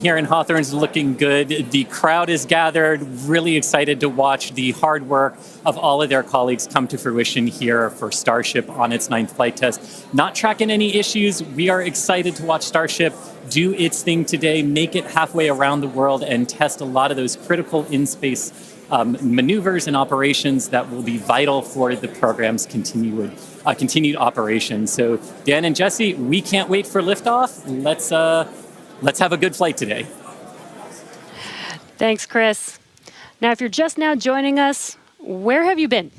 Here in Hawthorne's looking good. The crowd is gathered, really excited to watch the hard work of all of their colleagues come to fruition here for Starship on its 9th flight test. Not tracking any issues. We are excited to watch Starship do its thing today, make it halfway around the world, and test a lot of those critical in-space maneuvers and operations that will be vital for the program's continued operation. So Dan and Jesse, we can't wait for liftoff. Let's have a good flight today. Thanks, Chris. Now, if you're just now joining us, where have you been?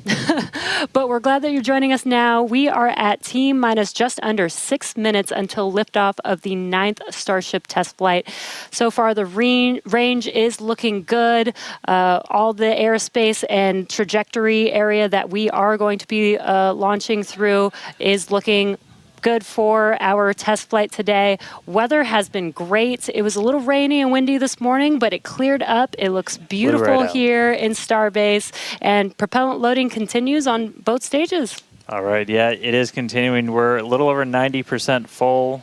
But we're glad that you're joining us now. We are at T-minus just under 6 minutes until liftoff of the 9th Starship test flight. So far, the range is looking good. All the airspace and trajectory area that we are going to be launching through is looking good for our test flight today. Weather has been great. It was a little rainy and windy this morning, but it cleared up. It looks beautiful here in Starbase, and propellant loading continues on both stages. All right, yeah, it is continuing. We're a little over 90% full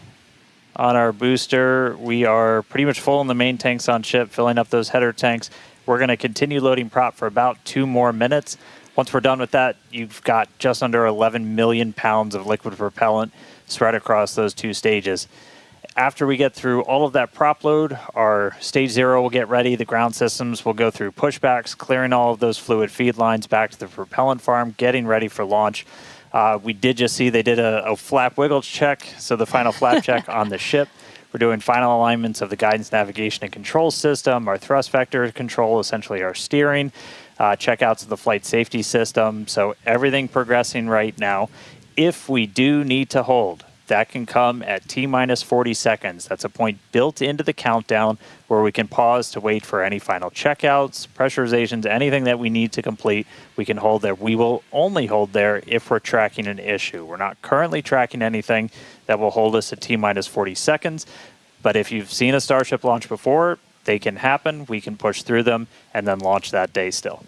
on our booster. We are pretty much full in the main tanks on ship, filling up those header tanks. We're going to continue loading prop for about 2 more minutes. Once we're done with that, you've got just under 11 million pounds of liquid propellant spread across those 2 stages. After we get through all of that prop load, our stage 0 will get ready. The ground systems will go through pushbacks, clearing all of those fluid feed lines back to the propellant farm, getting ready for launch. We did just see they did a flap wiggle check, so the final flap check on the ship. We're doing final alignments of the guidance, navigation, and control system, our thrust vector control, essentially our steering, checkouts of the flight safety system. So everything progressing right now. If we do need to hold, that can come at T-minus 40 seconds. That's a point built into the countdown where we can pause to wait for any final checkouts, pressurizations, anything that we need to complete. We can hold there. We will only hold there if we're tracking an issue. We're not currently tracking anything that will hold us at T-minus 40 seconds. But if you've seen a Starship launch before, they can happen. We can push through them and then launch that day still.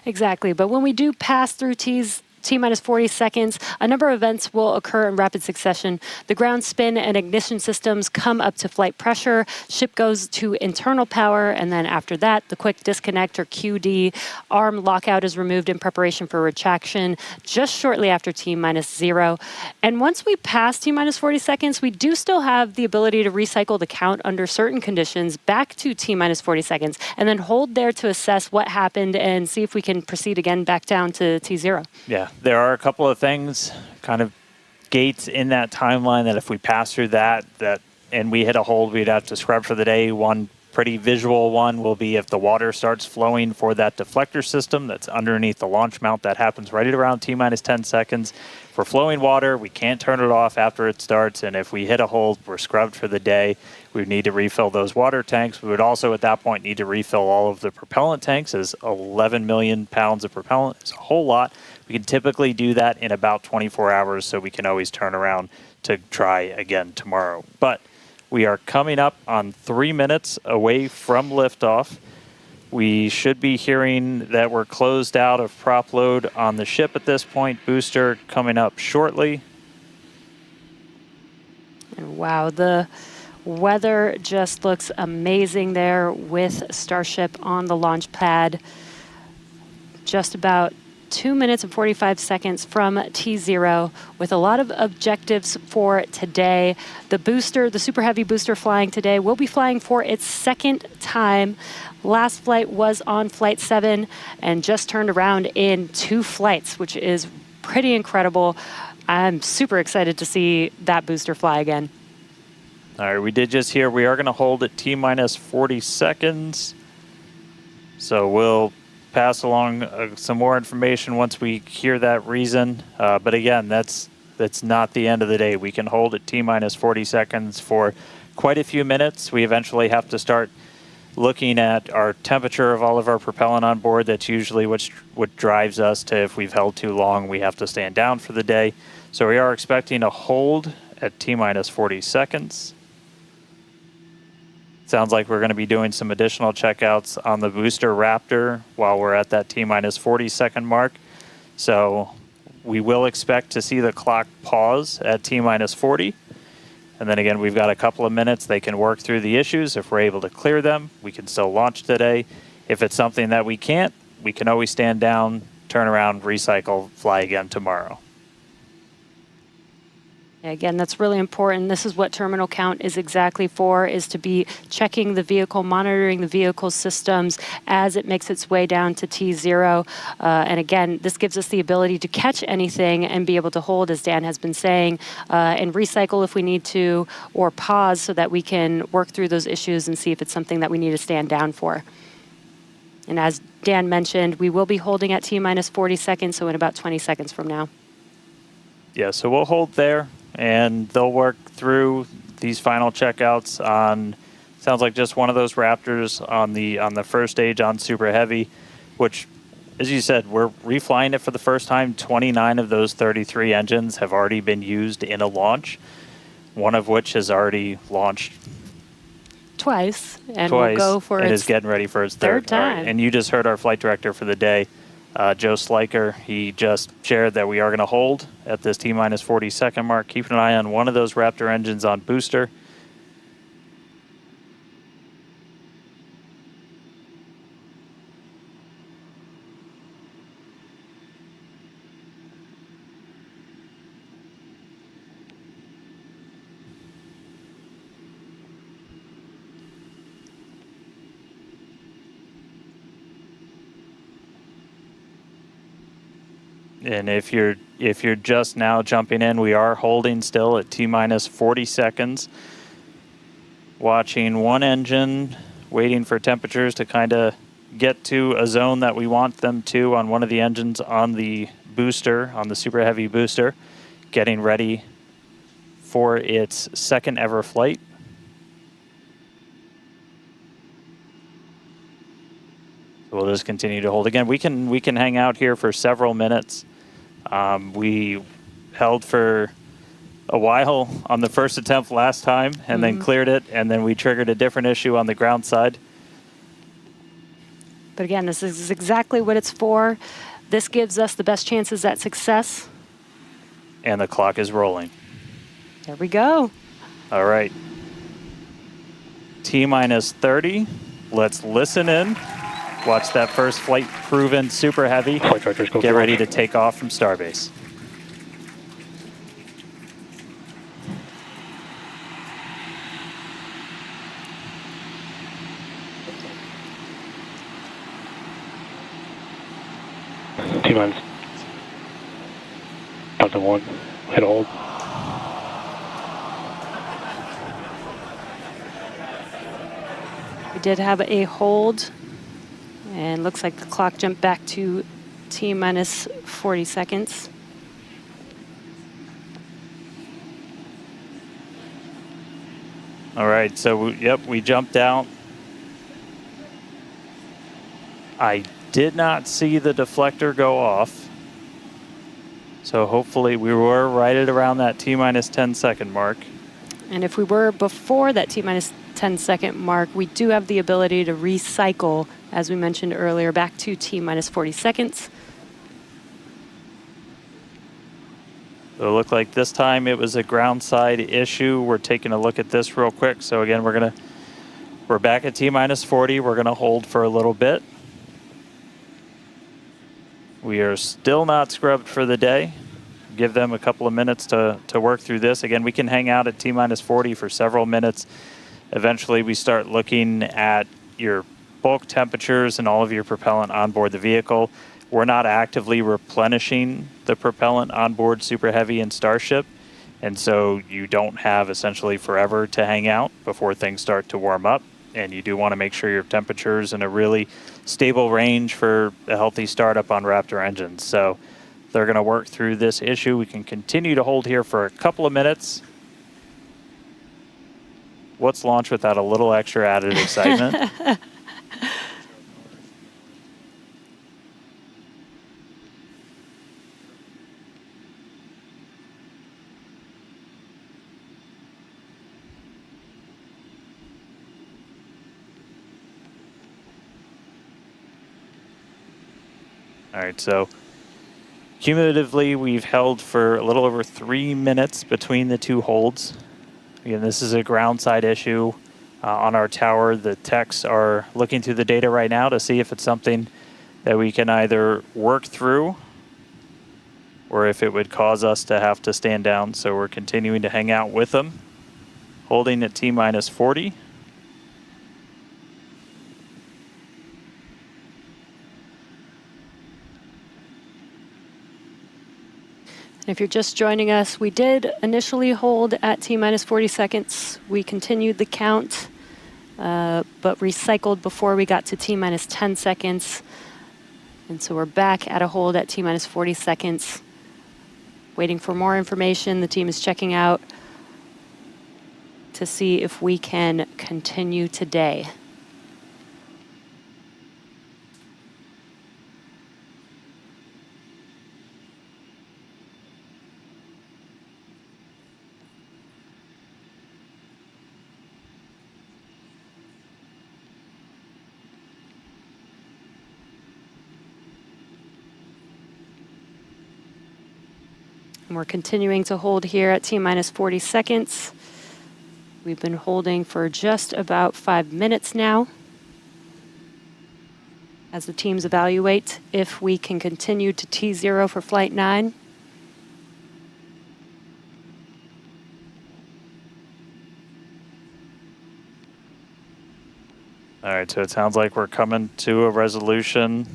Exactly. But when we do pass through T-minus 40 seconds, a number of events will occur in rapid succession. The ground spin and ignition systems come up to flight pressure, ship goes to internal power, and then after that, the quick disconnect or QD, arm lockout is removed in preparation for retraction just shortly after T-minus 0. And once we pass T-minus 40 seconds, we do still have the ability to recycle the count under certain conditions back to T-minus 40 seconds, and then hold there to assess what happened and see if we can proceed again back down to T0. Yeah. There are a couple of things, kind of gates in that timeline that if we pass through that and we hit a hold, we'd have to scrub for the day. One pretty visual one will be if the water starts flowing for that deflector system that's underneath the launch mount. That happens right at around T-minus 10 seconds. For flowing water, we can't turn it off after it starts, and if we hit a hold, we're scrubbed for the day. We would need to refill those water tanks. We would also at that point need to refill all of the propellant tanks, as 11 million pounds of propellant is a whole lot. We can typically do that in about 24 hours, so we can always turn around to try again tomorrow. But we are coming up on 3 minutes away from liftoff. We should be hearing that we're closed out of prop load on the ship at this point. Booster coming up shortly. And wow, the weather just looks amazing there with Starship on the launch pad. Just about 2 minutes and 45 seconds from T0 with a lot of objectives for today. The booster, the Superheavy booster flying today, will be flying for its 2nd time. Last flight was on Flight 7 and just turned around in 2 flights, which is pretty incredible. I'm super excited to see that booster fly again. All right, we did just hear we are going to hold at T-minus 40 seconds. So we'll pass along some more information once we hear that reason. But again, that's not the end of the day. We can hold at T-minus 40 seconds for quite a few minutes. We eventually have to start looking at our temperature of all of our propellant on board. That's usually what drives us to, if we've held too long, we have to stand down for the day. So we are expecting a hold at T-minus 40 seconds. Sounds like we're going to be doing some additional checkouts on the booster Raptor while we're at that T-minus 40 second mark. So we will expect to see the clock pause at T-minus 40. And then again, we've got a couple of minutes. They can work through the issues. If we're able to clear them, we can still launch today. If it's something that we can't, we can always stand down, turn around, recycle, fly again tomorrow. Again, that's really important. This is what terminal count is exactly for, is to be checking the vehicle, monitoring the vehicle systems as it makes its way down to T0. And again, this gives us the ability to catch anything and be able to hold, as Dan has been saying, and recycle if we need to, or pause so that we can work through those issues and see if it's something that we need to stand down for. And as Dan mentioned, we will be holding at T-minus 40 seconds, so in about 20 seconds from now. Yeah, so we'll hold there, and they'll work through these final checkouts on, sounds like just one of those Raptors on the first stage on Superheavy, which, as you said, we're reflying it for the first time. 29 of those 33 engines have already been used in a launch, one of which has already launched Twice, and we'll go for and its is getting ready for its third time. Right. And you just heard our flight director for the day, Joe Sliker. He just shared that we are going to hold at this T-minus 40 second mark. Keep an eye on one of those Raptor engines on booster. And if you're just now jumping in, we are holding still at T-minus 40 seconds. Watching one engine, waiting for temperatures to kind of get to a zone that we want them to on one of the engines on the booster, on the Superheavy booster, getting ready for its second ever flight. So we'll just continue to hold. Again, we can hang out here for several minutes. We held for a while on the first attempt last time and then cleared it, and then we triggered a different issue on the ground side. But again, this is exactly what it's for. This gives us the best chances at success. And the clock is rolling. There we go. All right. T-minus 30. Let's listen in. Watch that first flight proven Superheavy. Get ready to take off from Starbase. T-minus. Delta 1. Hit hold. We did have a hold. And looks like the clock jumped back to T-minus 40 seconds. All right, so yep, we jumped out. I did not see the deflector go off. So hopefully we were right at around that T-minus 10 second mark. And if we were before that T-minus 10 second mark, we do have the ability to recycle, as we mentioned earlier, back to T-minus 40 seconds. So it looked like this time it was a ground side issue. We're taking a look at this real quick. So again, we're back at T-minus 40. We're gonna hold for a little bit. We are still not scrubbed for the day. Give them a couple of minutes to work through this. Again, we can hang out at T-minus 40 for several minutes. Eventually, we start looking at your bulk temperatures and all of your propellant on board the vehicle. We're not actively replenishing the propellant on board Superheavy and Starship, and so you don't have essentially forever to hang out before things start to warm up. And you do want to make sure your temperature's in a really stable range for a healthy startup on Raptor engines. So they're going to work through this issue. We can continue to hold here for a couple of minutes. What's launch without a little extra added excitement? All right, so cumulatively, we've held for a little over 3 minutes between the two holds. Again, this is a ground side issue on our tower. The techs are looking through the data right now to see if it's something that we can either work through or if it would cause us to have to stand down. So we're continuing to hang out with them, holding at T-minus 40. If you're just joining us, we did initially hold at T-minus 40 seconds. We continued the count, but recycled before we got to T-minus 10 seconds. And so we're back at a hold at T-minus 40 seconds. Waiting for more information. The team is checking out to see if we can continue today. And we're continuing to hold here at T-minus 40 seconds. We've been holding for just about 5 minutes now as the teams evaluate if we can continue to T0 for Flight 9. All right, so it sounds like we're coming to a resolution.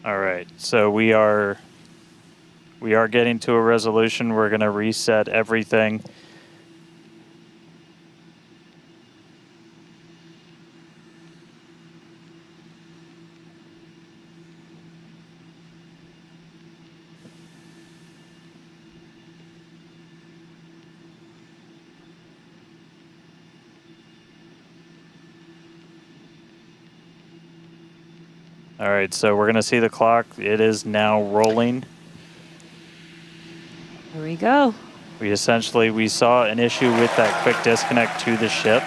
All right, so we are getting to a resolution. We're going to reset everything. All right, so we're going to see the clock. It is now rolling. Here we go. We saw an issue with that quick disconnect to the ship.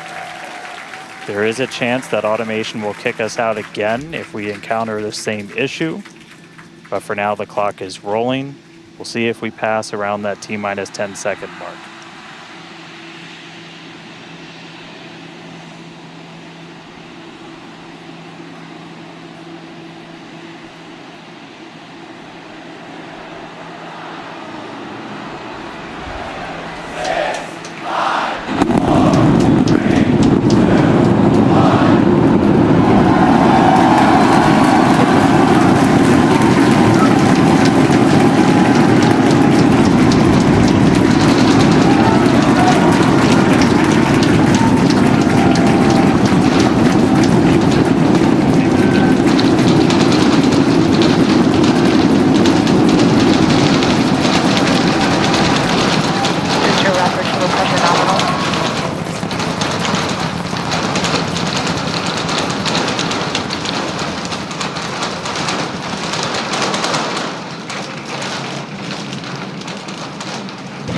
There is a chance that automation will kick us out again if we encounter the same issue. But for now, the clock is rolling. We'll see if we pass around that T-minus 10 second mark.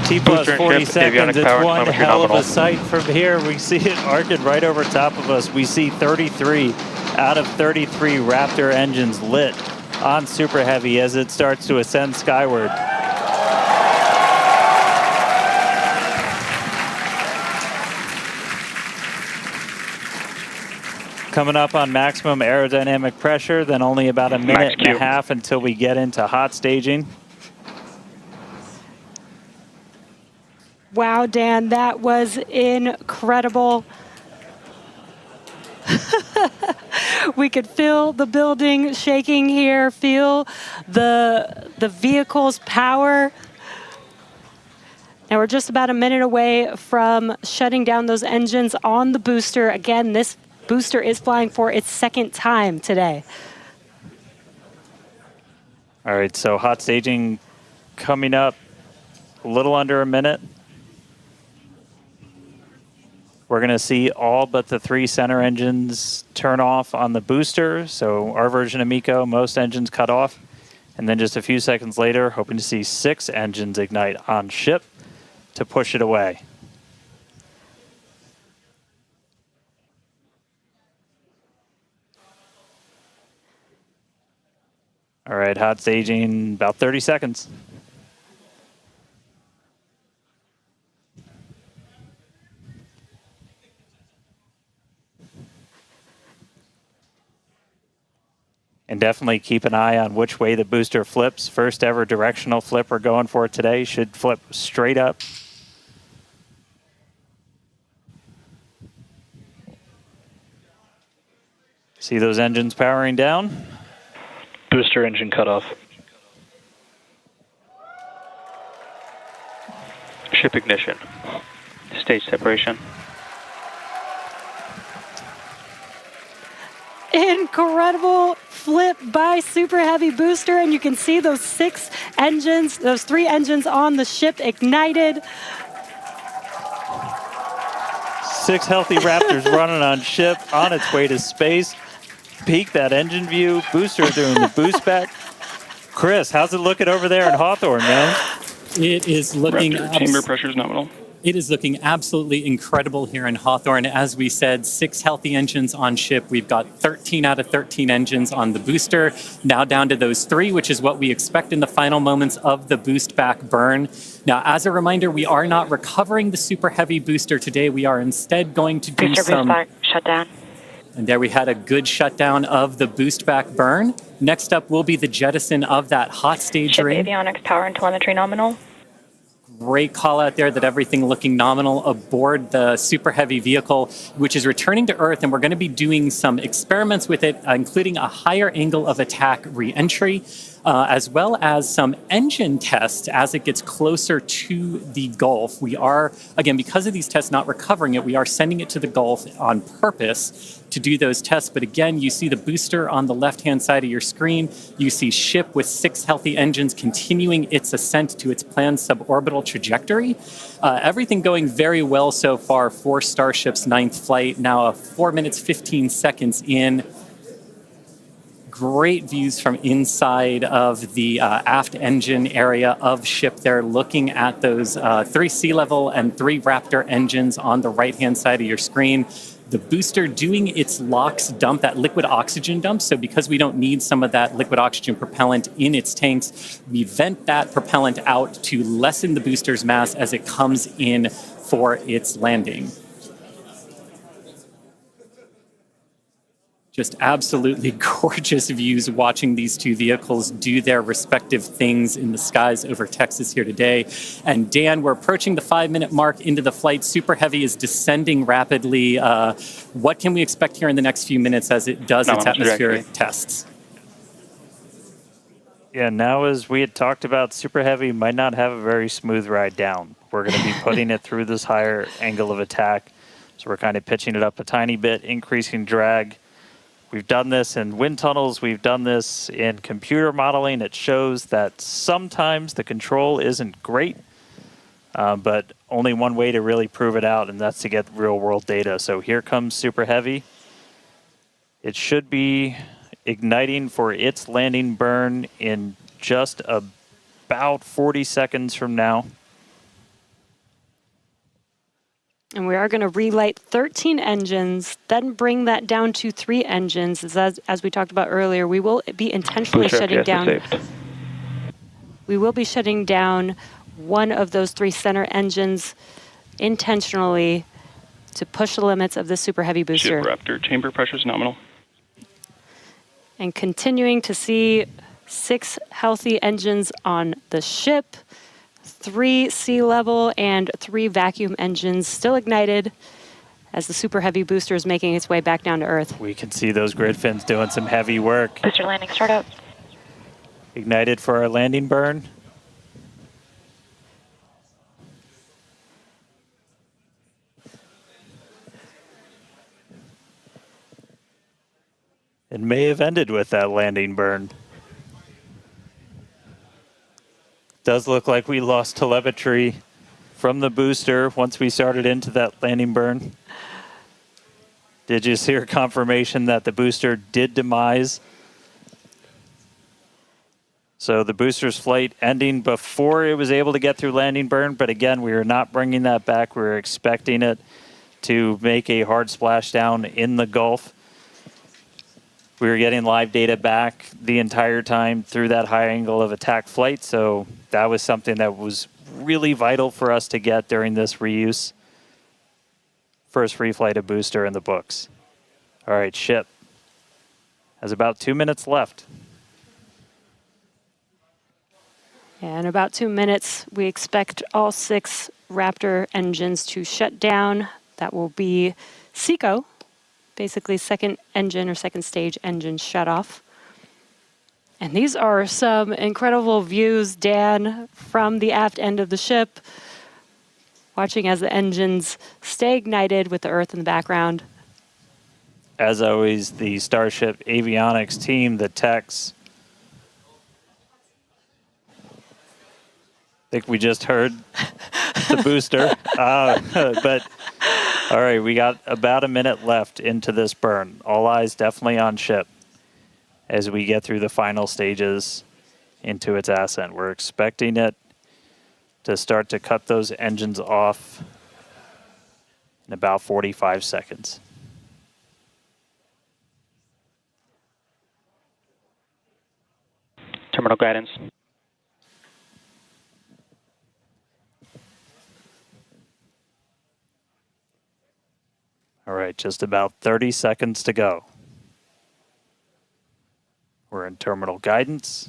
T-plus 40 seconds, it's one hell of a sight from here. We see it arcing right over top of us. We see 33 out of 33 Raptor engines lit on Superheavy as it starts to ascend skyward. Coming up on maximum aerodynamic pressure, then only about a minute and a half until we get into hot staging. Wow, Dan, that was incredible. We could feel the building shaking here, feel the vehicle's power. Now we're just about a minute away from shutting down those engines on the booster. Again, this booster is flying for its second time today. All right, so hot staging coming up a little under a minute. We're going to see all but the 3 center engines turn off on the booster. So our version of MECO, most engines cut off. And then just a few seconds later, hoping to see 6 engines ignite on ship to push it away. All right, hot staging, about 30 seconds. And definitely keep an eye on which way the booster flips. First ever directional flip we're going for today. Should flip straight up. See those engines powering down? Booster engine cutoff. Ship ignition. Stage separation. Incredible flip by Superheavy booster, and you can see those 6 engines, those 3 engines on the ship ignited. 6 healthy Raptors running on ship, on its way to space. Peek that engine view. Booster doing the boost back. Chris, how's it looking over there in Hawthorne, man? It is looking Raptor, chamber pressure is nominal. It is looking absolutely incredible here in Hawthorne. As we said, 6 healthy engines on ship. We've got 13 out of 13 engines on the booster. Now down to those 3, which is what we expect in the final moments of the boost back burn. Now, as a reminder, we are not recovering the Super Heavy booster today. We are instead going to do booster some... boost back, shutdown. And there we had a good shutdown of the boost back burn. Next up will be the jettison of that hot stage Ship ring. avionics, power and telemetry nominal. Great call out there that everything looking nominal aboard the Super Heavy vehicle, which is returning to Earth, and we're going to be doing some experiments with it, including a higher angle of attack re-entry, as well as some engine tests as it gets closer to the Gulf. We are, again, because of these tests not recovering it, we are sending it to the Gulf on purpose to do those tests. But again, you see the booster on the left-hand side of your screen. You see ship with 6 healthy engines continuing its ascent to its planned suborbital trajectory. Everything going very well so far for Starship's 9th flight. Now 4 minutes, 15 seconds in. Great views from inside of the aft engine area of ship there, looking at those 3 sea level and 3 Raptor engines on the right-hand side of your screen. The booster doing its LOX dump, that liquid oxygen dump. So because we don't need some of that liquid oxygen propellant in its tanks, we vent that propellant out to lessen the booster's mass as it comes in for its landing. Just absolutely gorgeous views watching these 2 vehicles do their respective things in the skies over Texas here today. And Dan, we're approaching the 5-minute mark into the flight. Super Heavy is descending rapidly. What can we expect here in the next few minutes as it does its atmospheric tests? Yeah, now as we had talked about, Super Heavy might not have a very smooth ride down. We're going to be putting it through this higher angle of attack. So we're kind of pitching it up a tiny bit, increasing drag. We've done this in wind tunnels. We've done this in computer modeling. It shows that sometimes the control isn't great, but only one way to really prove it out, and that's to get real-world data. So here comes Super Heavy. It should be igniting for its landing burn in just about 40 seconds from now. And we are going to relight 13 engines, then bring that down to 3 engines. As we talked about earlier, we will be intentionally shutting down. We will be shutting down one of those 3 center engines intentionally to push the limits of the Super Heavy booster. Ship Raptor, chamber pressure is nominal. And continuing to see 6 healthy engines on the ship. 3 sea level and 3 vacuum engines still ignited as the Super Heavy booster is making its way back down to Earth. We can see those grid fins doing some heavy work. Booster landing startup. Ignited for our landing burn. It may have ended with that landing burn. Does look like we lost telemetry from the booster once we started into that landing burn. Did you hear confirmation that the booster did demise? So the booster's flight ending before it was able to get through landing burn, but again, we are not bringing that back. We were expecting it to make a hard splashdown in the Gulf. We were getting live data back the entire time through that high angle of attack flight, so that was something that was really vital for us to get during this reuse. First reflight of booster in the books. All right, ship has about 2 minutes left. Yeah, in about 2 minutes, we expect all 6 Raptor engines to shut down. That will be SECO, basically second engine or second stage engine shut off. And these are some incredible views, Dan, from the aft end of the ship, watching as the engines stay ignited with the Earth in the background. As always, the Starship avionics team, the techs. I think we just heard the booster. But all right, we got about a minute left into this burn. All eyes definitely on ship as we get through the final stages into its ascent. We're expecting it to start to cut those engines off in about 45 seconds. Terminal guidance. All right, just about 30 seconds to go. We're in terminal guidance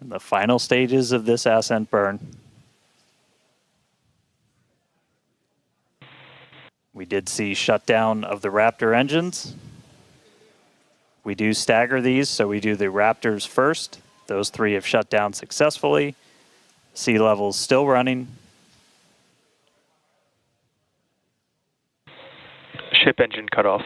in the final stages of this ascent burn. We did see shutdown of the Raptor engines. We do stagger these, so we do the Raptors first. Those 3 have shut down successfully. Sea levels still running. Ship engine cut off.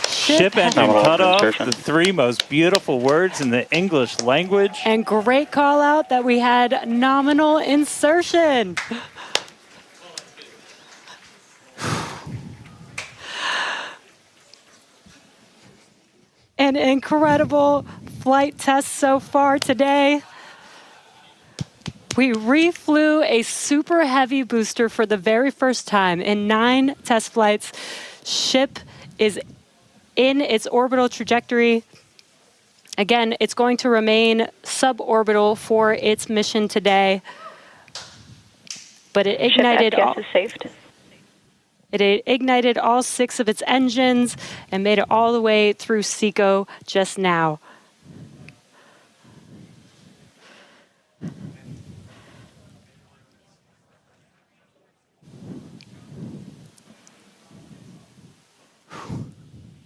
Ship engine cut off, the 3 most beautiful words in the English language. And great call out that we had nominal insertion. An incredible flight test so far today. We reflew a Superheavy booster for the very first time in 9 test flights. Ship is in its orbital trajectory. Again, it's going to remain suborbital for its mission today. But it ignited It ignited all 6 of its engines and made it all the way through SECO just now.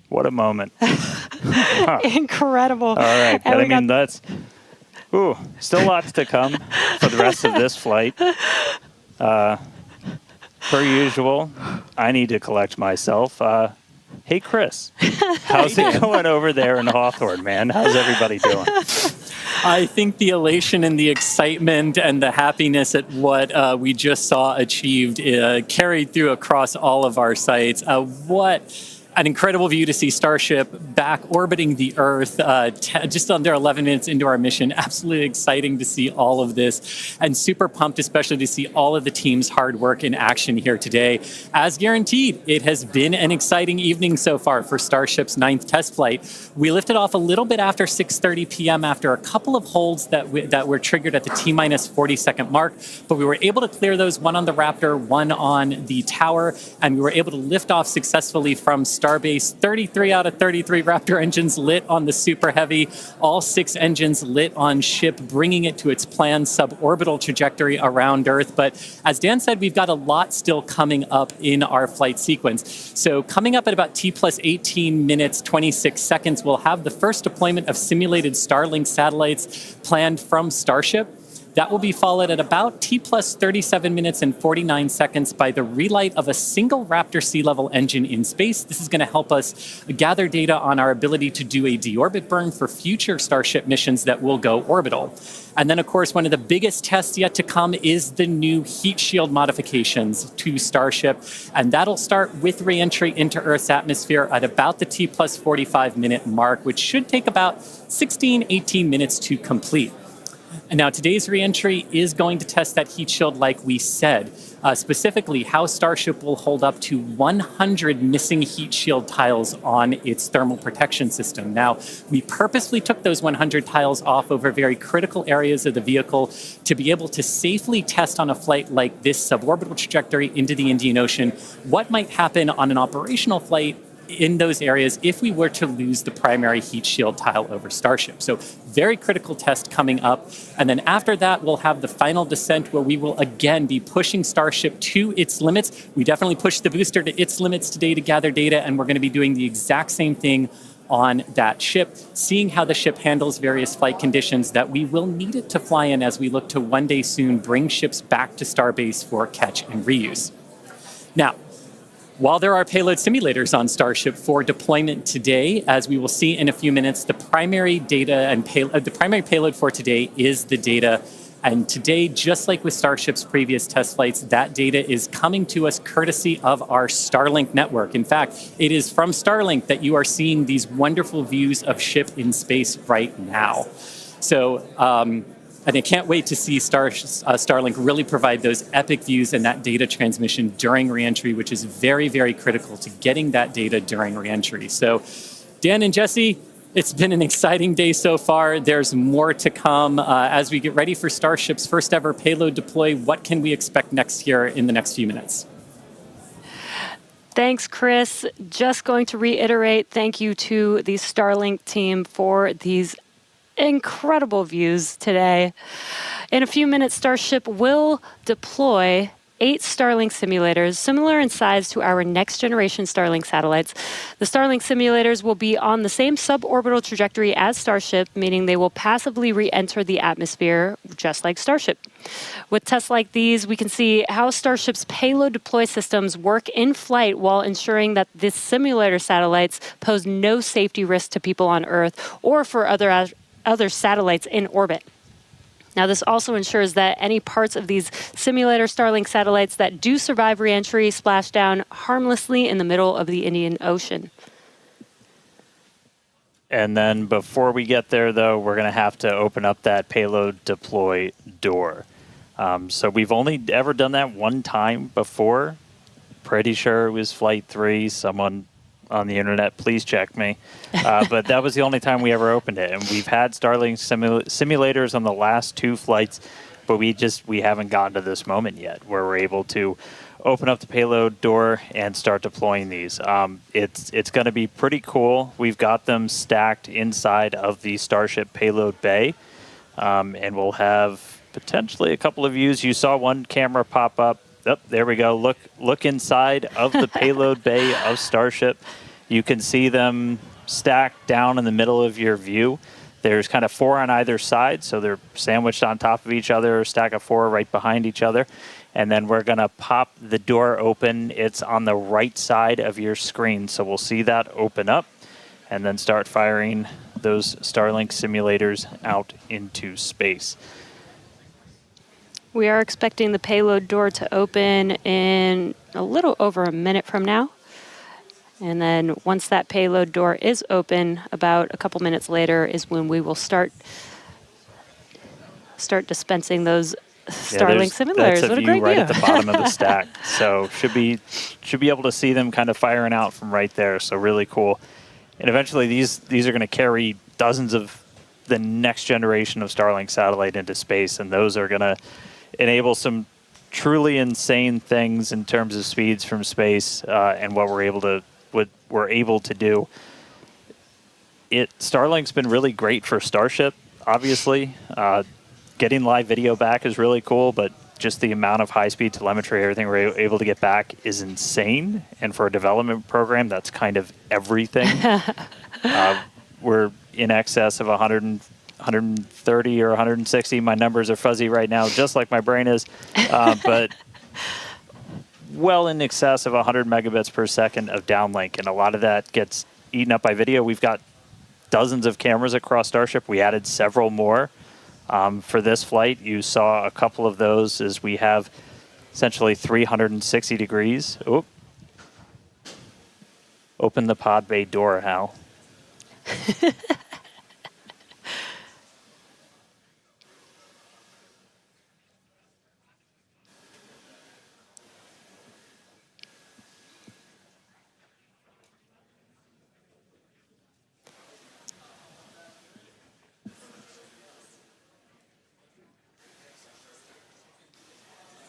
What a moment. Incredible. All right, but I mean, that's still lots to come for the rest of this flight. Per usual, I need to collect myself. Hey, Chris, how's it going over there in Hawthorne, man? How's everybody doing? I think the elation and the excitement and the happiness at what we just saw achieved carried through across all of our sites. What an incredible view to see Starship back orbiting the Earth just under 11 minutes into our mission. Absolutely exciting to see all of this, and super pumped especially to see all of the team's hard work in action here today. As guaranteed, it has been an exciting evening so far for Starship's 9th test flight. We lifted off a little bit after 6:30 p.m. after a couple of holds that were triggered at the T-minus 40-second mark, but we were able to clear those, one on the Raptor, one on the tower, and we were able to lift off successfully from Starbase. 33 out of 33 Raptor engines lit on the Superheavy, all 6 engines lit on ship, bringing it to its planned suborbital trajectory around Earth. But as Dan said, we've got a lot still coming up in our flight sequence. So coming up at about T plus 18 minutes, 26 seconds, we'll have the first deployment of simulated Starlink satellites planned from Starship. That will be followed at about T plus 37 minutes and 49 seconds by the relight of a single Raptor sea level engine in space. This is going to help us gather data on our ability to do a deorbit burn for future Starship missions that will go orbital. And then, of course, one of the biggest tests yet to come is the new heat shield modifications to Starship. And that'll start with reentry into Earth's atmosphere at about the T plus 45 minute mark, which should take about 16, 18 minutes to complete. And now today's reentry is going to test that heat shield like we said, specifically how Starship will hold up to 100 missing heat shield tiles on its thermal protection system. Now, we purposely took those 100 tiles off over very critical areas of the vehicle to be able to safely test on a flight like this suborbital trajectory into the Indian Ocean what might happen on an operational flight in those areas if we were to lose the primary heat shield tile over Starship. So very critical test coming up. And then after that, we'll have the final descent where we will again be pushing Starship to its limits. We definitely pushed the booster to its limits today to gather data, and we're going to be doing the exact same thing on that ship, seeing how the ship handles various flight conditions that we will need it to fly in as we look to one day soon bring ships back to Starbase for catch and reuse. Now, while there are payload simulators on Starship for deployment today, as we will see in a few minutes, the primary data and the primary payload for today is the data. And today, just like with Starship's previous test flights, that data is coming to us courtesy of our Starlink network. In fact, it is from Starlink that you are seeing these wonderful views of ship in space right now. So, and I can't wait to see Starlink really provide those epic views and that data transmission during reentry, which is very, very critical to getting that data during reentry. So, Dan and Jesse, it's been an exciting day so far. There's more to come. As we get ready for Starship's first ever payload deploy, what can we expect next year in the next few minutes? Thanks, Chris. Just going to reiterate, thank you to the Starlink team for these incredible views today. In a few minutes, Starship will deploy 8 Starlink simulators, similar in size to our next generation Starlink satellites. The Starlink simulators will be on the same suborbital trajectory as Starship, meaning they will passively re-enter the atmosphere, just like Starship. With tests like these, we can see how Starship's payload deploy systems work in flight while ensuring that this simulator satellites pose no safety risk to people on Earth or for other satellites in orbit. Now, this also ensures that any parts of these simulator Starlink satellites that do survive reentry splash down harmlessly in the middle of the Indian Ocean. And then before we get there, though, we're going to have to open up that payload deploy door. So we've only ever done that one time before. Pretty sure it was Flight 3. Someone on the internet, please check me. But that was the only time we ever opened it. And we've had Starlink simulators on the last 2 flights, but we haven't gotten to this moment yet where we're able to open up the payload door and start deploying these. It's going to be pretty cool. We've got them stacked inside of the Starship payload bay, and we'll have potentially a couple of views. You saw one camera pop up. Oh, there we go. Look inside of the payload bay of Starship. You can see them stacked down in the middle of your view. There's kind of 4 on either side, so they're sandwiched on top of each other, a stack of 4 right behind each other. And then we're going to pop the door open. It's on the right side of your screen, so we'll see that open up and then start firing those Starlink simulators out into space. We are expecting the payload door to open in a little over a minute from now. And then once that payload door is open, about a couple minutes later is when we will start dispensing those Starlink simulators. That's what a great right view. at the bottom of the stack. So should be able to see them kind of firing out from right there. So really cool. And eventually these are going to carry dozens of the next generation of Starlink satellite into space, and those are going to enable some truly insane things in terms of speeds from space and what we're able to do. Starlink's been really great for Starship, obviously. Getting live video back is really cool, but just the amount of high-speed telemetry, everything we're able to get back is insane. And for a development program, that's kind of everything. We're in excess of 150 130 or 160. My numbers are fuzzy right now, just like my brain is. But well in excess of 100 megabits per second of downlink. And a lot of that gets eaten up by video. We've got dozens of cameras across Starship. We added several more for this flight. You saw a couple of those as we have essentially 360 degrees. Oop. Open the pod bay door, Hal.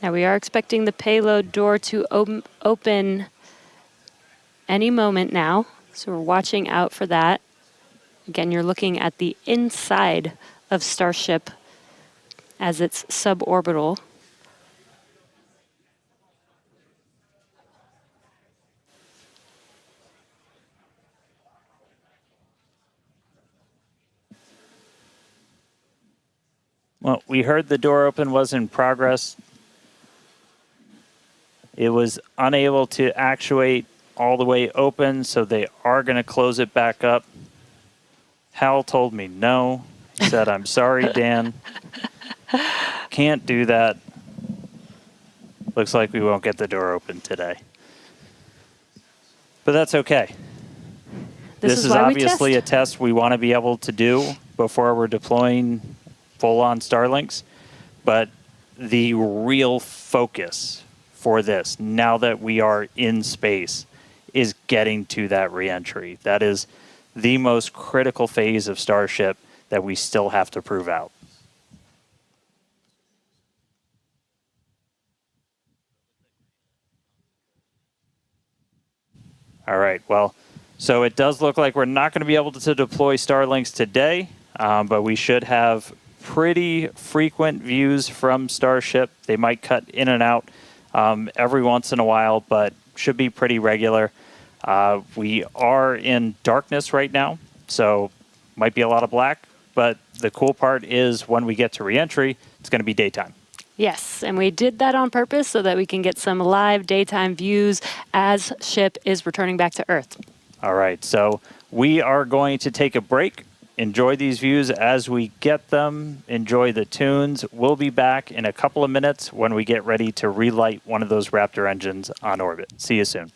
Now we are expecting the payload door to open any moment now, so we're watching out for that. Again, you're looking at the inside of Starship as it's suborbital. Well, we heard the door open was in progress. It was unable to actuate all the way open, so they are going to close it back up. Hal told me no. He said, I'm sorry, Dan. Can't do that. Looks like we won't get the door open today. But that's okay. This is obviously a test we want to be able to do before we're deploying full-on Starlinks. But the real focus for this, now that we are in space, is getting to that reentry. That is the most critical phase of Starship that we still have to prove out. All right, well, so it does look like we're not going to be able to deploy Starlinks today, but we should have pretty frequent views from Starship. They might cut in and out every once in a while, but should be pretty regular. We are in darkness right now, so might be a lot of black, but the cool part is when we get to reentry, it's going to be daytime. Yes, and we did that on purpose so that we can get some live daytime views as ship is returning back to Earth. All right, so we are going to take a break. Enjoy these views as we get them. Enjoy the tunes. We'll be back in a couple of minutes when we get ready to relight one of those Raptor engines on orbit. See you soon.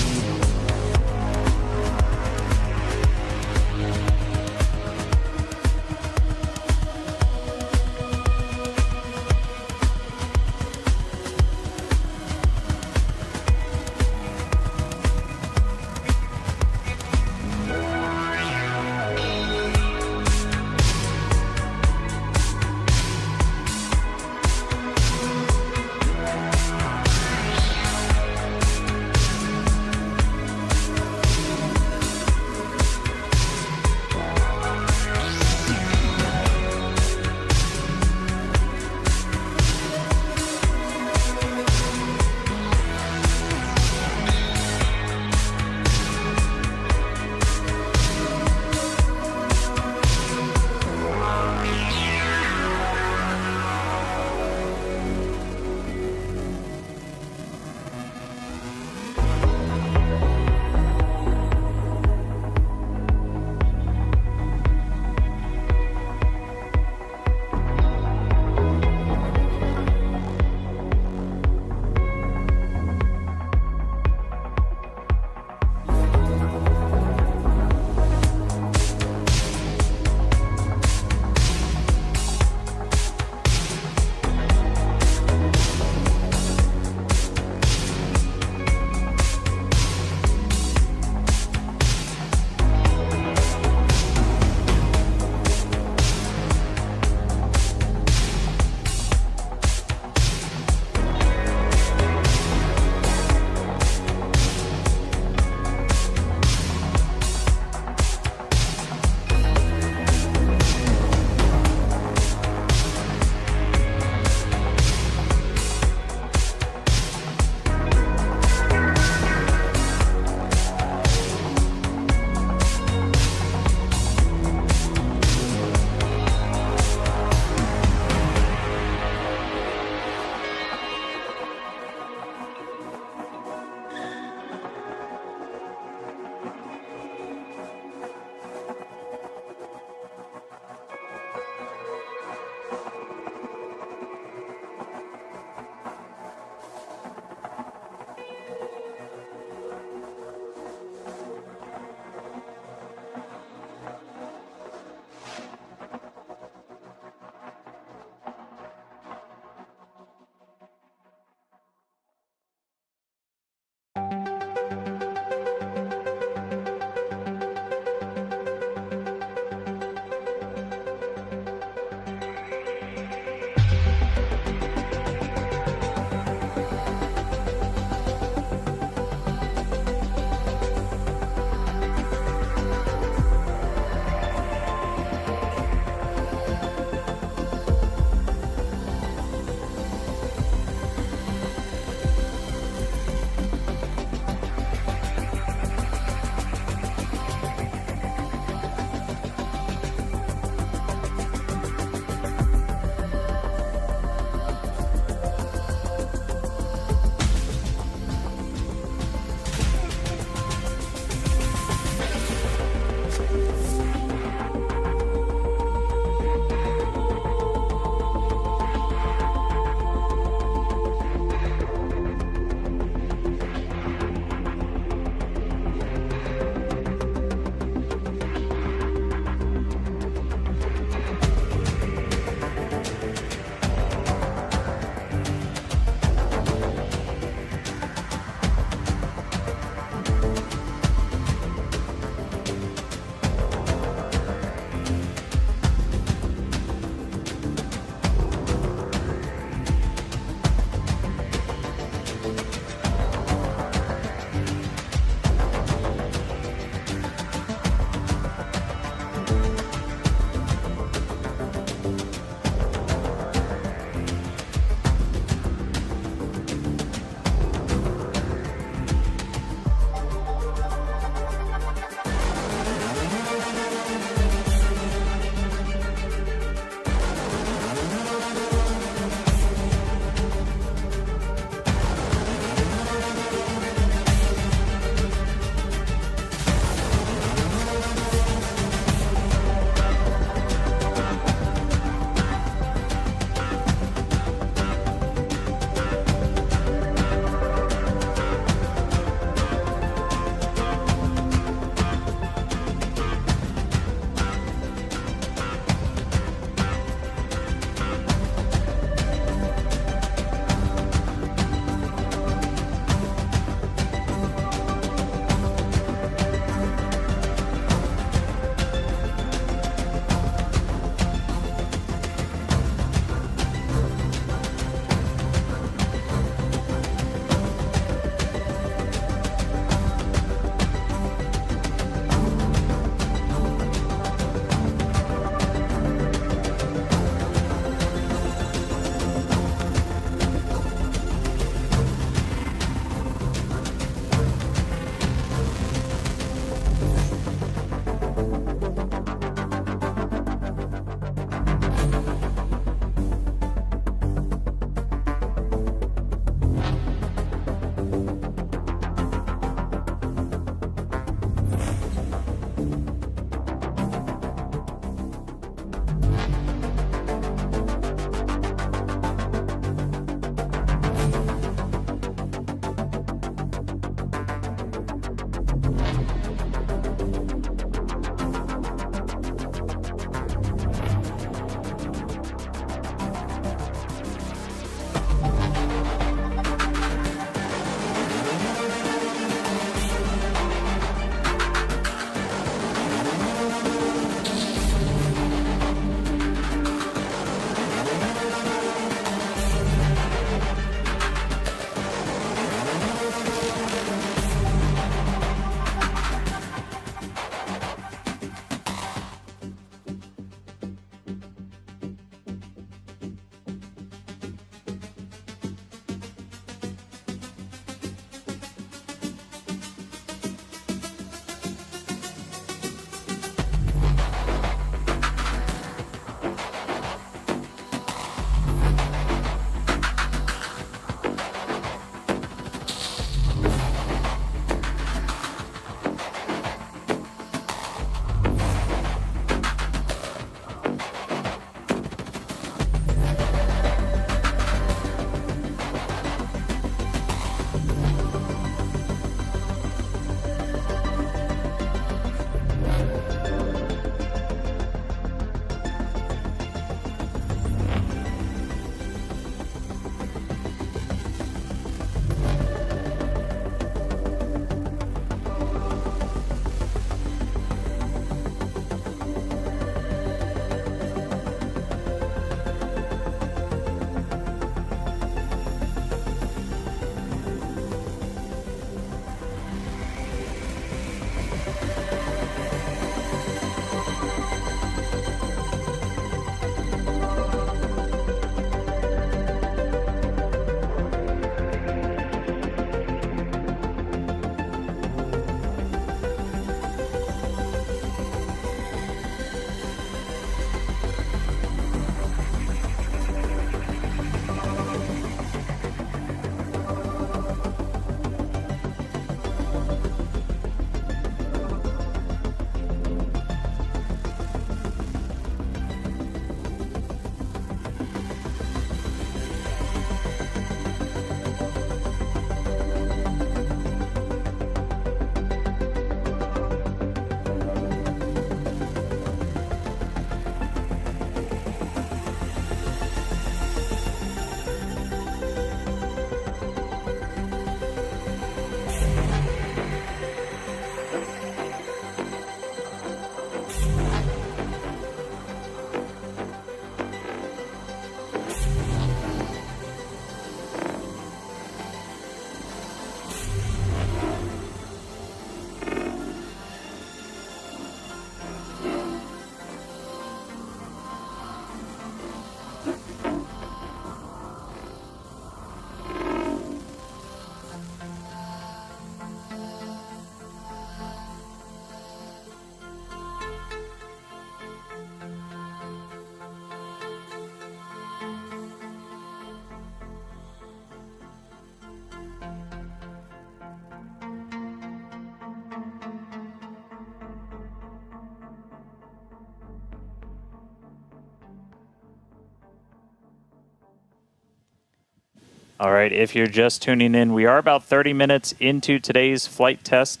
All right, if you're just tuning in, we are about 30 minutes into today's flight test,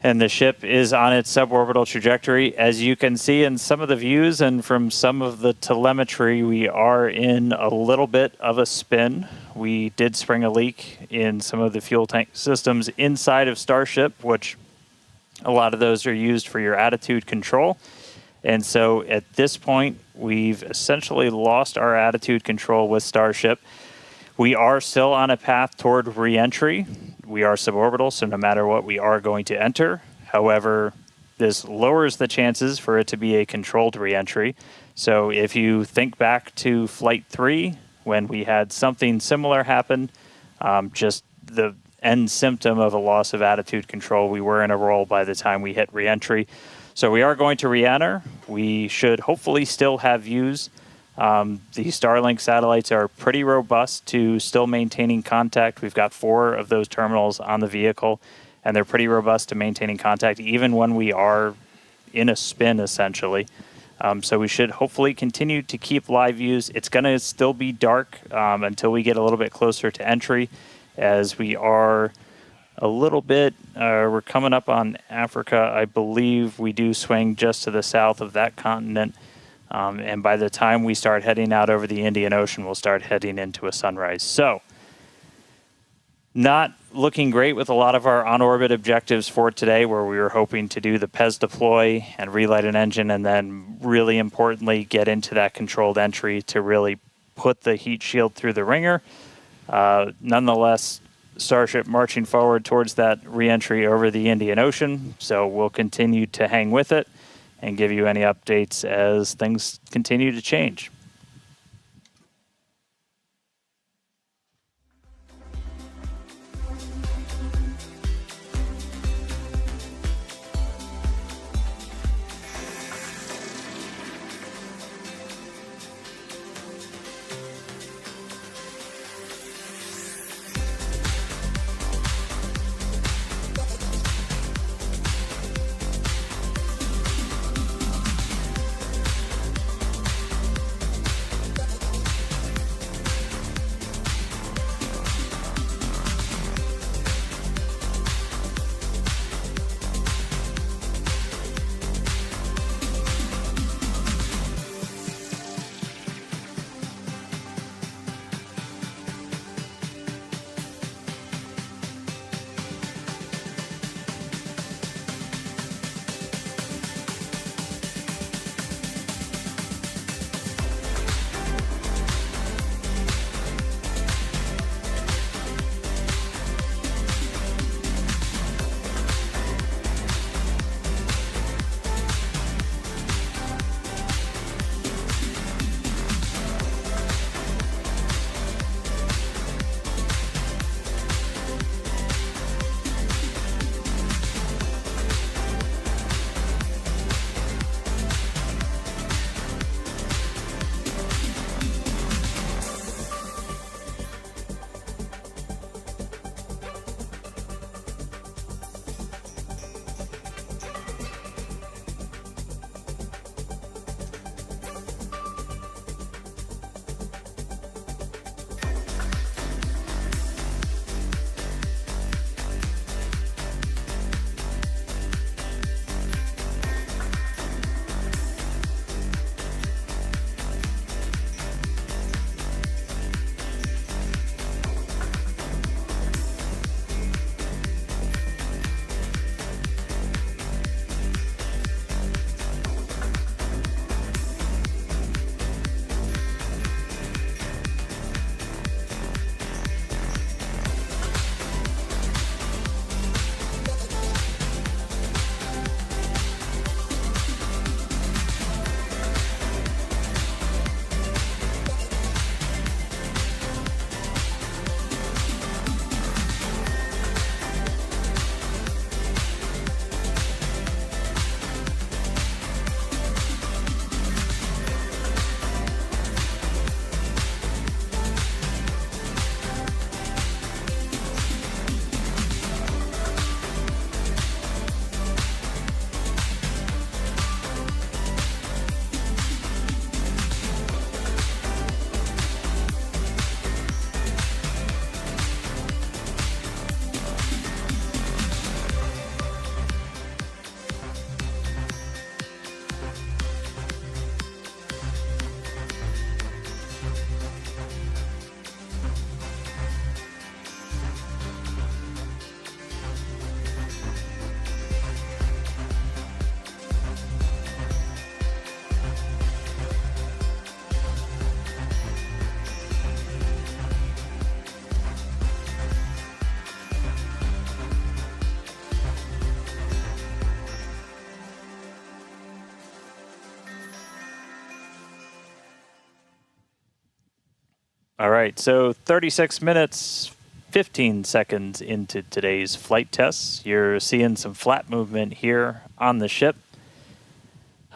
and the ship is on its suborbital trajectory. As you can see in some of the views and from some of the telemetry, we are in a little bit of a spin. We did spring a leak in some of the fuel tank systems inside of Starship, which a lot of those are used for your attitude control. And so at this point, we've essentially lost our attitude control with Starship. We are still on a path toward re-entry. We are suborbital, so no matter what, we are going to enter. However, this lowers the chances for it to be a controlled re-entry. So if you think back to Flight 3, when we had something similar happen, just the end symptom of a loss of attitude control, we were in a roll by the time we hit re-entry. So we are going to re-enter. We should hopefully still have views. The Starlink satellites are pretty robust to still maintaining contact. We've got 4 of those terminals on the vehicle, and they're pretty robust to maintaining contact even when we are in a spin, essentially. So we should hopefully continue to keep live views. It's going to still be dark until we get a little bit closer to entry, as we are a little bit, we're coming up on Africa. I believe we do swing just to the south of that continent. And by the time we start heading out over the Indian Ocean, we'll start heading into a sunrise. So, not looking great with a lot of our on-orbit objectives for today, where we were hoping to do the PES deploy and relight an engine, and then really importantly, get into that controlled entry to really put the heat shield through the ringer. Nonetheless, Starship marching forward towards that re-entry over the Indian Ocean. So we'll continue to hang with it and give you any updates as things continue to change. All right, so 36 minutes, 15 seconds into today's flight tests. You're seeing some flat movement here on the ship.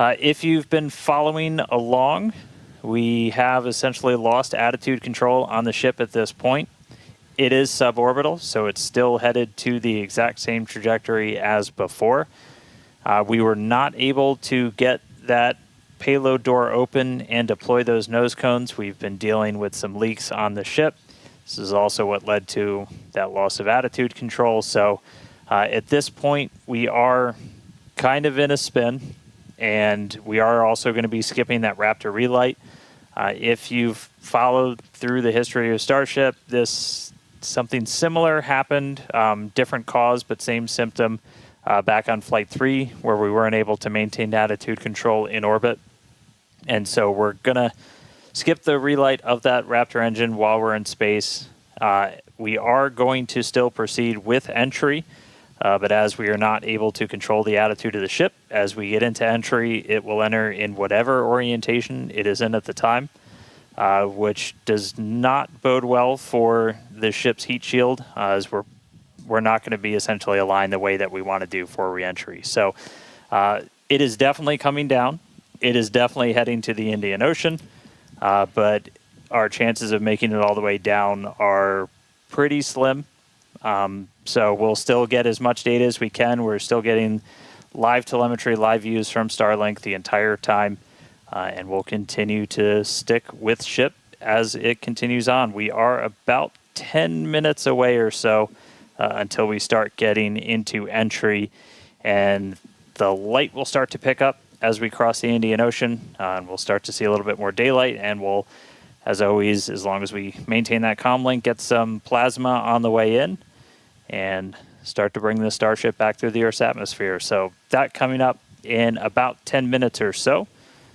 If you've been following along, we have essentially lost attitude control on the ship at this point. It is suborbital, so it's still headed to the exact same trajectory as before. We were not able to get that payload door open and deploy those nose cones. We've been dealing with some leaks on the ship. This is also what led to that loss of attitude control. So at this point, we are kind of in a spin, and we are also going to be skipping that Raptor relight. If you've followed through the history of Starship, something similar happened, different cause, but same symptom back on Flight 3, where we weren't able to maintain attitude control in orbit. And so we're going to skip the relight of that Raptor engine while we're in space. We are going to still proceed with entry, but as we are not able to control the attitude of the ship, as we get into entry, it will enter in whatever orientation it is in at the time, which does not bode well for the ship's heat shield, as we're not going to be essentially aligned the way that we want to do for reentry. So it is definitely coming down. It is definitely heading to the Indian Ocean, but our chances of making it all the way down are pretty slim. So we'll still get as much data as we can. We're still getting live telemetry, live views from Starlink the entire time, and we'll continue to stick with ship as it continues on. We are about 10 minutes away or so until we start getting into entry, and the light will start to pick up as we cross the Indian Ocean, and we'll start to see a little bit more daylight, and we'll, as always, as long as we maintain that comm link, get some plasma on the way in and start to bring the Starship back through the Earth's atmosphere. So that coming up in about 10 minutes or so.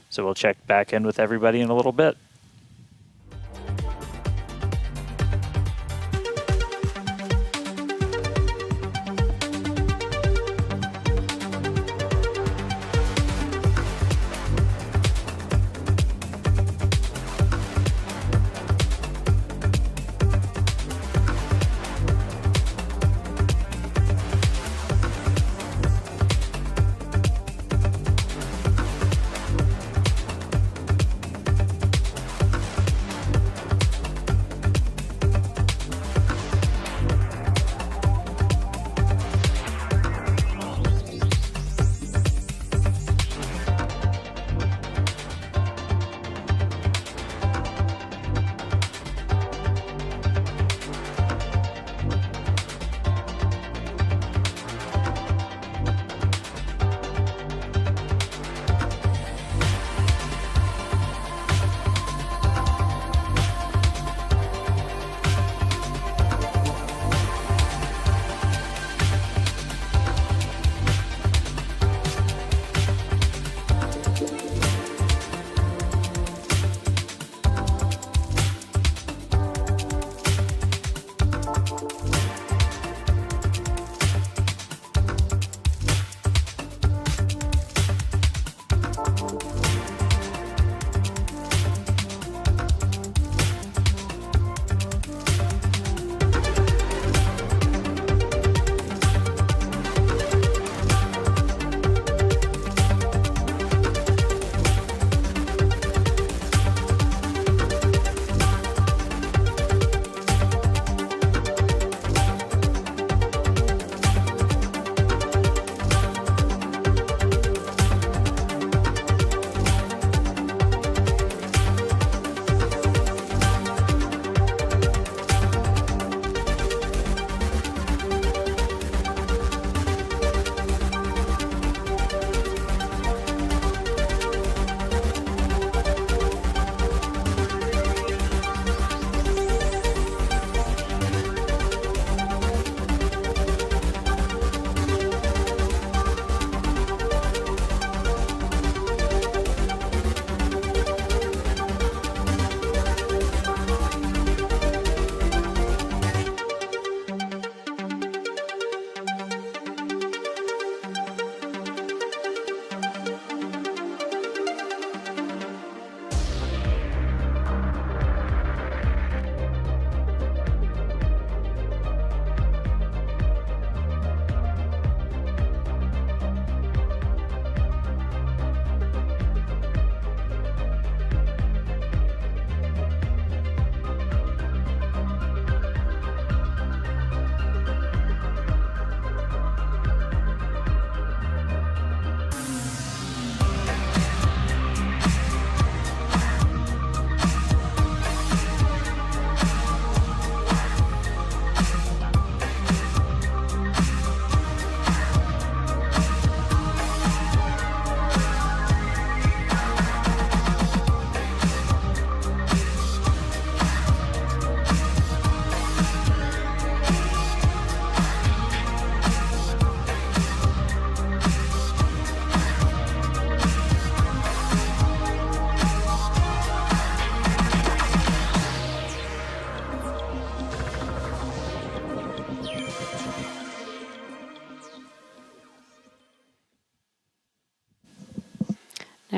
So we'll check back in with everybody in a little bit.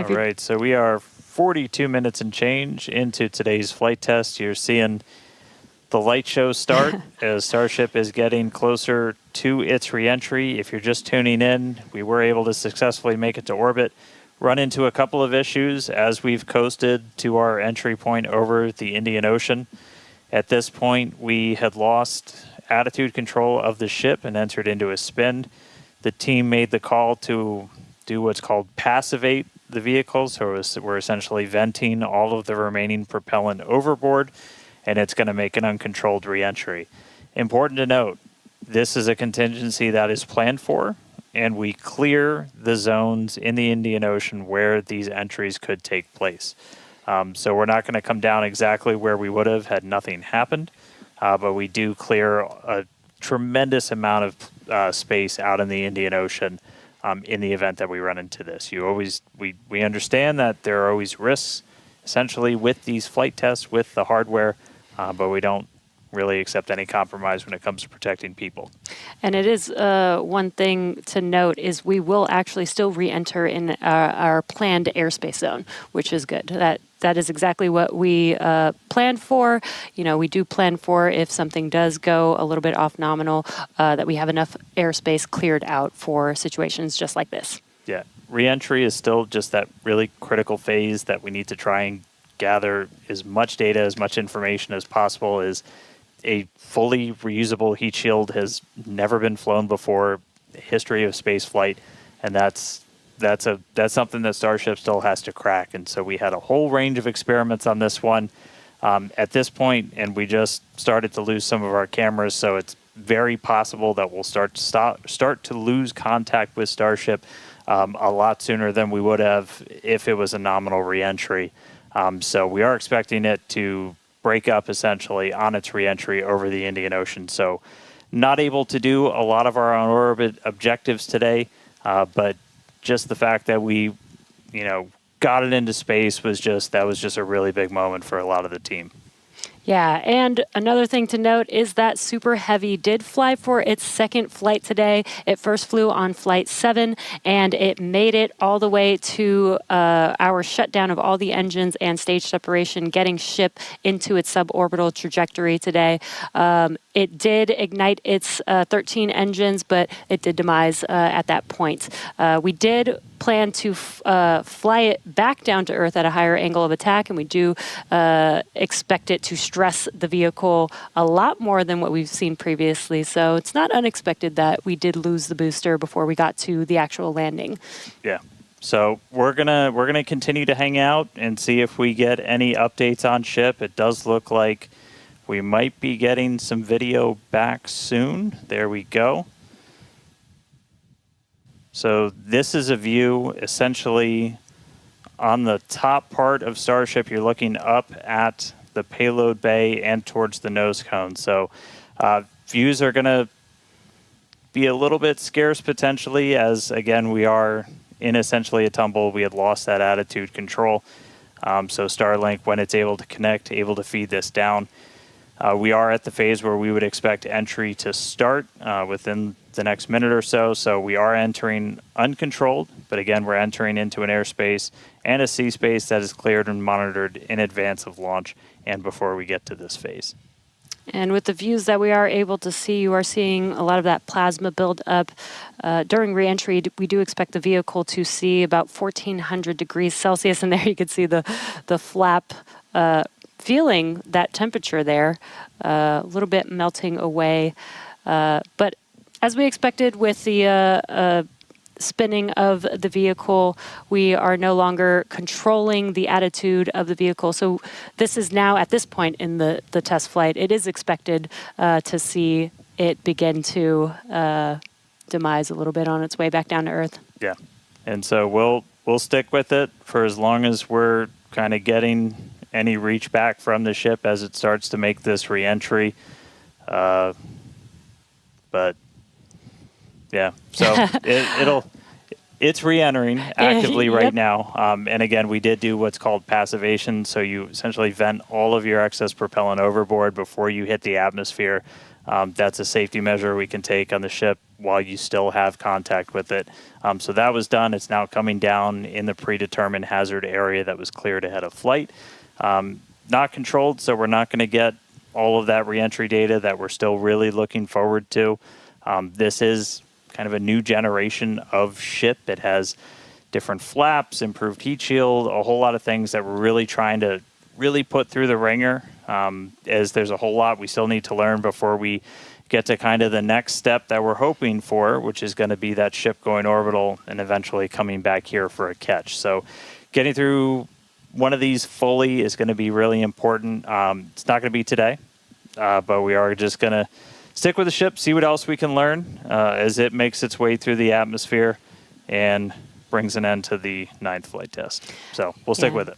All right, so we are 42 minutes and change into today's flight test. You're seeing the light show start as Starship is getting closer to its reentry. If you're just tuning in, we were able to successfully make it to orbit, run into a couple of issues as we've coasted to our entry point over the Indian Ocean. At this point, we had lost attitude control of the ship and entered into a spin. The team made the call to do what's called passivate the vehicle, so we're essentially venting all of the remaining propellant overboard, and it's going to make an uncontrolled reentry. Important to note, this is a contingency that is planned for, and we clear the zones in the Indian Ocean where these entries could take place. So we're not going to come down exactly where we would have had nothing happened, but we do clear a tremendous amount of space out in the Indian Ocean in the event that we run into this. We understand that there are always risks, essentially, with these flight tests, with the hardware, but we don't really accept any compromise when it comes to protecting people. And it is one thing to note is we will actually still re-enter in our planned airspace zone, which is good. That is exactly what we planned for. You know, we do plan for if something does go a little bit off nominal, that we have enough airspace cleared out for situations just like this. Yeah, re-entry is still just that really critical phase that we need to try and gather as much data, as much information as possible. Is a fully reusable heat shield has never been flown before in the history of space flight, and that's something that Starship still has to crack. And so we had a whole range of experiments on this one at this point, and we just started to lose some of our cameras, so it's very possible that we'll start to lose contact with Starship a lot sooner than we would have if it was a nominal reentry. So we are expecting it to break up essentially on its reentry over the Indian Ocean. So not able to do a lot of our on-orbit objectives today, but just the fact that we, got it into space was just a really big moment for a lot of the team. Yeah, and another thing to note is that Superheavy did fly for its second flight today. It first flew on Flight 7, and it made it all the way to our shutdown of all the engines and stage separation, getting ship into its suborbital trajectory today. It did ignite its 13 engines, but it did demise at that point. We did plan to fly it back down to Earth at a higher angle of attack, and we do expect it to stress the vehicle a lot more than what we've seen previously. So it's not unexpected that we did lose the booster before we got to the actual landing. Yeah. So we're gonna continue to hang out and see if we get any updates on ship. It does look like we might be getting some video back soon. There we go. So this is a view essentially on the top part of Starship. You're looking up at the payload bay and towards the nose cone. So views are going to be a little bit scarce potentially, as again we are in essentially a tumble. We had lost that attitude control. So Starlink, when it's able to connect, able to feed this down. We are at the phase where we would expect entry to start within the next minute or so. So we are entering uncontrolled, but again, we're entering into an airspace and a sea space that is cleared and monitored in advance of launch and before we get to this phase. And with the views that we are able to see, you are seeing a lot of that plasma build up. During reentry, we do expect the vehicle to see about 1400 degrees Celsius, and there you can see the flap feeling that temperature there, a little bit melting away. But as we expected with the spinning of the vehicle, we are no longer controlling the attitude of the vehicle. So this is now, at this point in the test flight, it is expected to see it begin to demise a little bit on its way back down to Earth. Yeah, and so we'll stick with it for as long as we're kind of getting any reach back from the ship as it starts to make this reentry. But yeah, so it's re-entering actively right now. And again, we did do what's called passivation. So you essentially vent all of your excess propellant overboard before you hit the atmosphere. That's a safety measure we can take on the ship while you still have contact with it. So that was done. It's now coming down in the predetermined hazard area that was cleared ahead of flight. Not controlled, so we're not going to get all of that reentry data that we're still really looking forward to. This is kind of a new generation of ship. It has different flaps, improved heat shield, a whole lot of things that we're really trying to really put through the ringer, as there's a whole lot we still need to learn before we get to kind of the next step that we're hoping for, which is going to be that ship going orbital and eventually coming back here for a catch. So getting through one of these fully is going to be really important. It's not going to be today, but we are just going to stick with the ship, see what else we can learn as it makes its way through the atmosphere and brings an end to the 9th flight test. So we'll stick with it.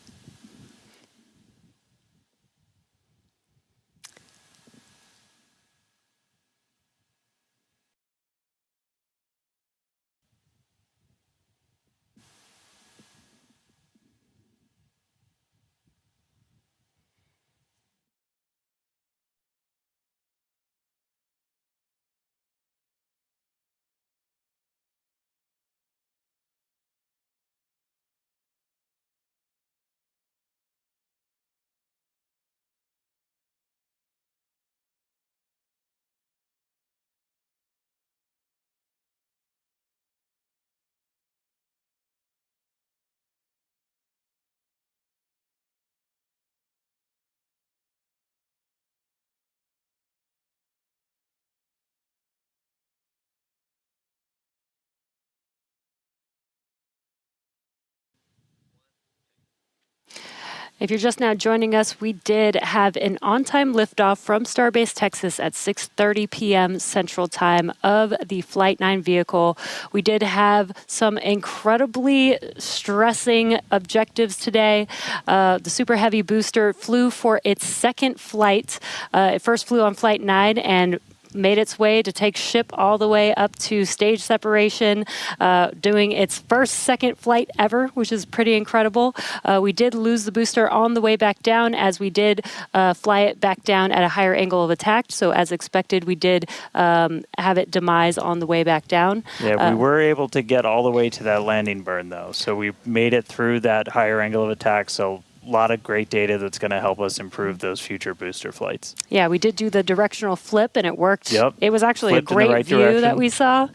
If you're just now joining us, we did have an on-time liftoff from Starbase, Texas at 6:30 p.m. Central Time of the Flight 9 vehicle. We did have some incredibly stressing objectives today. The Superheavy booster flew for its second flight. It first flew on Flight 9 and made its way to take ship all the way up to stage separation, doing its second flight ever, which is pretty incredible. We did lose the booster on the way back down, as we did fly it back down at a higher angle of attack. So as expected, we did have it demise on the way back down. Yeah, we were able to get all the way to that landing burn, though. So we made it through that higher angle of attack. So a lot of great data that's going to help us improve those future booster flights. Yeah, we did do the directional flip, and it worked. Yep. It was actually Flipped a great right view direction that we saw.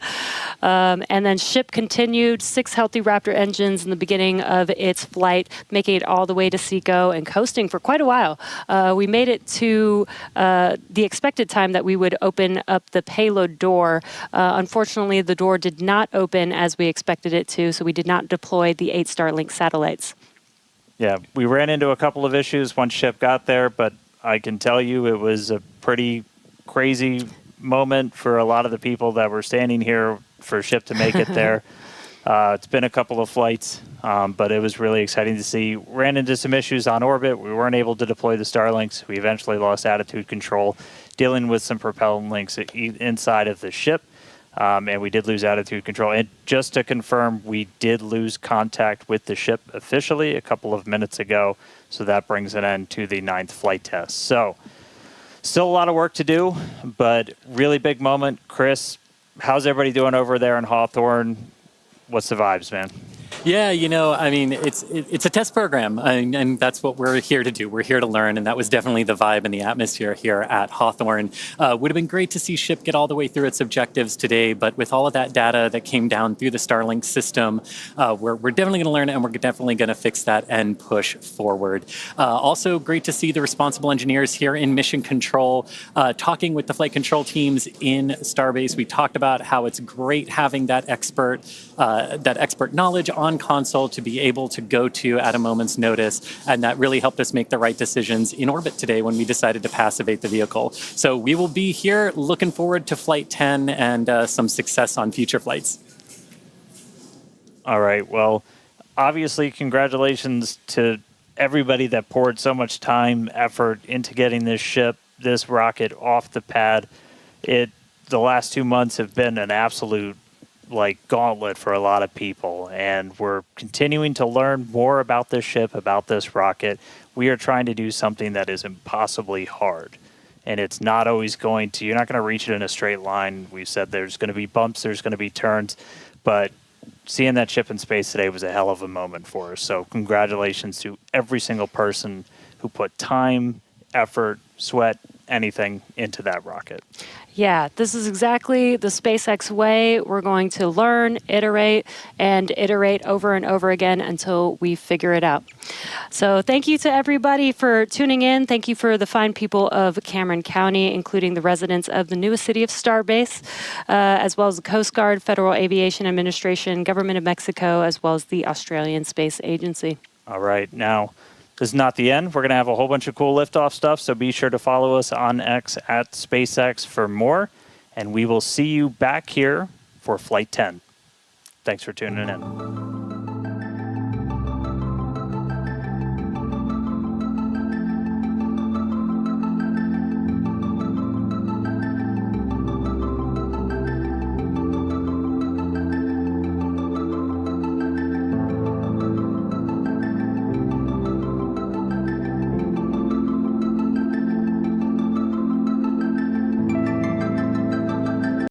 And then ship continued, 6 healthy Raptor engines in the beginning of its flight, making it all the way to Seco and coasting for quite a while. We made it to the expected time that we would open up the payload door. Unfortunately, the door did not open as we expected it to, so we did not deploy the 8 Starlink satellites. Yeah, we ran into a couple of issues once ship got there, but I can tell you it was a pretty crazy moment for a lot of the people that were standing here for ship to make it there. It's been a couple of flights, but it was really exciting to see. Ran into some issues on orbit. We weren't able to deploy the Starlinks. We eventually lost attitude control, dealing with some propellant links inside of the ship. And we did lose attitude control. And just to confirm, we did lose contact with the ship officially a couple of minutes ago. So that brings an end to the 9th flight test. So still a lot of work to do, but really big moment. Chris, how's everybody doing over there in Hawthorne? What's the vibes, man? Yeah, I mean, it's a test program, and that's what we're here to do. We're here to learn, and that was definitely the vibe and the atmosphere here at Hawthorne. Would have been great to see ship get all the way through its objectives today, but with all of that data that came down through the Starlink system, we're definitely going to learn it, and we're definitely going to fix that and push forward. Also, great to see the responsible engineers here in mission control, talking with the flight control teams in Starbase. We talked about how it's great having that expert knowledge on console to be able to go to at a moment's notice, and that really helped us make the right decisions in orbit today when we decided to passivate the vehicle. So we will be here looking forward to Flight 10 and some success on future flights. All right, well, obviously congratulations to everybody that poured so much time, effort into getting this rocket off the pad. The last 2 months have been an absolute gauntlet for a lot of people, and we're continuing to learn more about this ship, about this rocket. We are trying to do something that is impossibly hard. and it's not always going to, you're not going to reach it in a straight line. We said there's going to be bumps, there's going to be turns, but seeing that ship in space today was a hell of a moment for us. So congratulations to every single person who put time, effort, sweat, anything into that rocket. Yeah, this is exactly the SpaceX way. We're going to learn, iterate, and iterate over and over again until we figure it out. So thank you to everybody for tuning in. Thank you for the fine people of Cameron County, including the residents of the newest city of Starbase, as well as the Coast Guard, Federal Aviation Administration, Government of Mexico, as well as the Australian Space Agency. All right, now, this is not the end. We're going to have a whole bunch of cool liftoff stuff, so be sure to follow us on X at SpaceX for more, and we will see you back here for Flight 10. Thanks for tuning in.